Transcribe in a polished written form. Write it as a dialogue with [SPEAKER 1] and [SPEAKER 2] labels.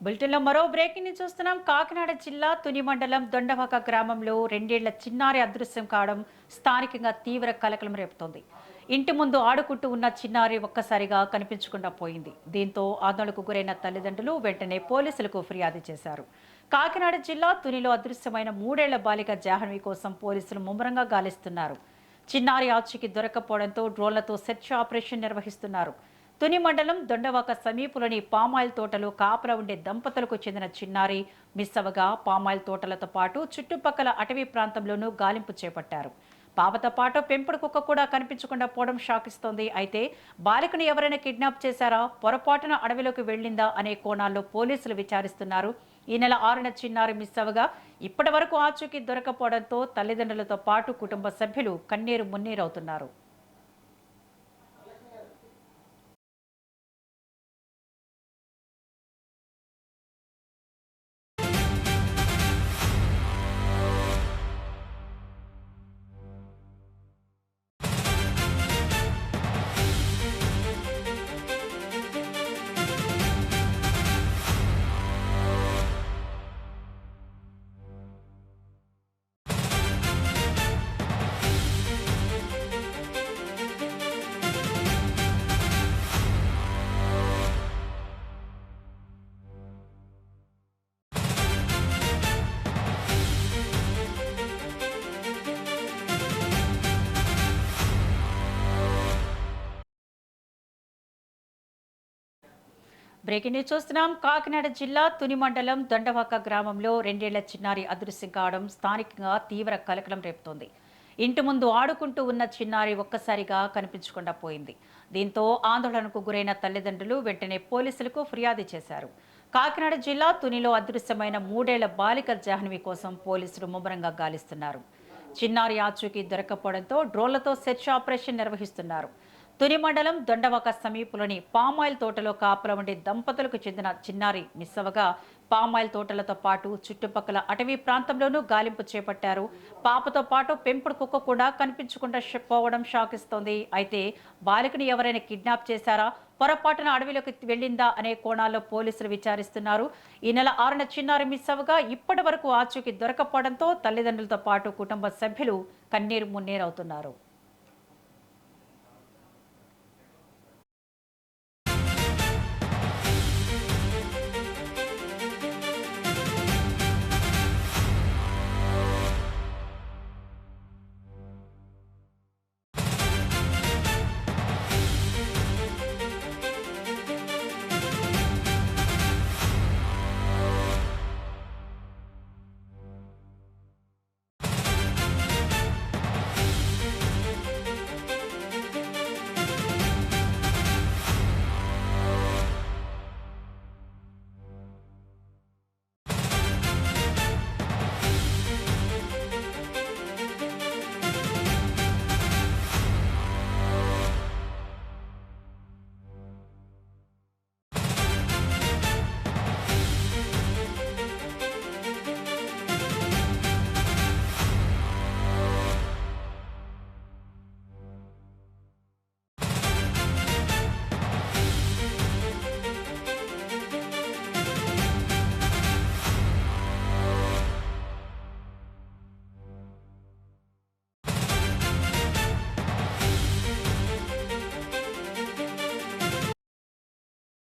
[SPEAKER 1] బులెటిన్లో మరో బ్రేకింగ్ ని చూస్తున్నాం. కాకినాడ జిల్లా తుని మండలం దొండవాక గ్రామంలో 2 ఏళ్ల చిన్నారి అదృశ్యం కావడం స్థానికంగా తీవ్ర కలకలం రేపుతోంది. ఇంటి ముందు ఆడుకుంటూ ఉన్న చిన్నారి ఒక్కసారిగా కనిపించకుండా పోయింది. దీంతో ఆందోళనకు గురైన తల్లిదండ్రులు వెంటనే పోలీసులకు ఫిర్యాదు చేశారు. కాకినాడ జిల్లా తునిలో అదృశ్యమైన 3 ఏళ్ల బాలిక జాహ్నవి కోసం పోలీసులు ముమ్మరంగా గాలిస్తున్నారు. చిన్నారి ఆచూకీ దొరకపోవడంతో డ్రోన్లతో సెర్చ్ ఆపరేషన్ నిర్వహిస్తున్నారు. తుని మండలం దొండవాక సమీపంలోని పామాయిల్ తోటలో కాపలా ఉండే దంపతులకు చెందిన చిన్నారి మిస్ అవగా పామాయిల్ తోటలతో పాటు చుట్టుపక్కల అటవీ ప్రాంతంలోనూ గాలింపు చేపట్టారు. పాపతో పాటు పెంపుడు కుక్క కూడా కనిపించకుండా పోవడం షాకిస్తోంది. అయితే బాలికను ఎవరైనా కిడ్నాప్ చేశారా, పొరపాటున అడవిలోకి వెళ్లిందా అనే కోణాల్లో పోలీసులు విచారిస్తున్నారు. ఈ నెల 6న చిన్నారి మిస్ అవగా ఇప్పటి వరకు ఆచూకీ దొరకపోవడంతో తల్లిదండ్రులతో పాటు కుటుంబ సభ్యులు కన్నీరు మున్నీరవుతున్నారు. బ్రేకింగ్ న్యూస్ చూస్తున్నాం. కాకినాడ జిల్లా తుని మండలం దొండవాక గ్రామంలో 2 ఏళ్ల చిన్నారి అదృశ్యం కావడం స్థానికంగా తీవ్ర కలకలం రేపుతోంది. ఇంటి ముందు ఆడుకుంటూ ఉన్న చిన్నారి ఒక్కసారిగా కనిపించకుండా పోయింది. దీంతో ఆందోళనకు గురైన తల్లిదండ్రులు వెంటనే పోలీసులకు ఫిర్యాదు చేశారు. కాకినాడ జిల్లా తునిలో అదృశ్యమైన 3 ఏళ్ల బాలిక జాహ్నవి కోసం పోలీసులు ముమ్మరంగా గాలిస్తున్నారు. చిన్నారి ఆచూకీ దొరకపోవడంతో డ్రోన్లతో సెర్చ్ ఆపరేషన్ నిర్వహిస్తున్నారు. తుని మండలం దొండవాక సమీపంలోని పామాయిల్ తోటలో కాపలా ఉండే దంపతులకు చెందిన చిన్నారి మిస్ అవగా పామాయిల్ తోటలతో పాటు చుట్టుపక్కల అటవీ ప్రాంతంలోనూ గాలింపు చేపట్టారు. పాపతో పాటు పెంపుడు కుక్క కూడా కనిపించకుండా పోవడం షాకిస్తోంది. అయితే బాలికను ఎవరైనా కిడ్నాప్ చేశారా, పొరపాటున అడవిలోకి వెళ్ళిందా అనే కోణాల్లో పోలీసులు విచారిస్తున్నారు. ఈ నెల 6న చిన్నారి మిస్ అవగా ఇప్పటి వరకు ఆచూకీ దొరకపోవడంతో తల్లిదండ్రులతో పాటు కుటుంబ సభ్యులు కన్నీరు మున్నీరవుతున్నారు.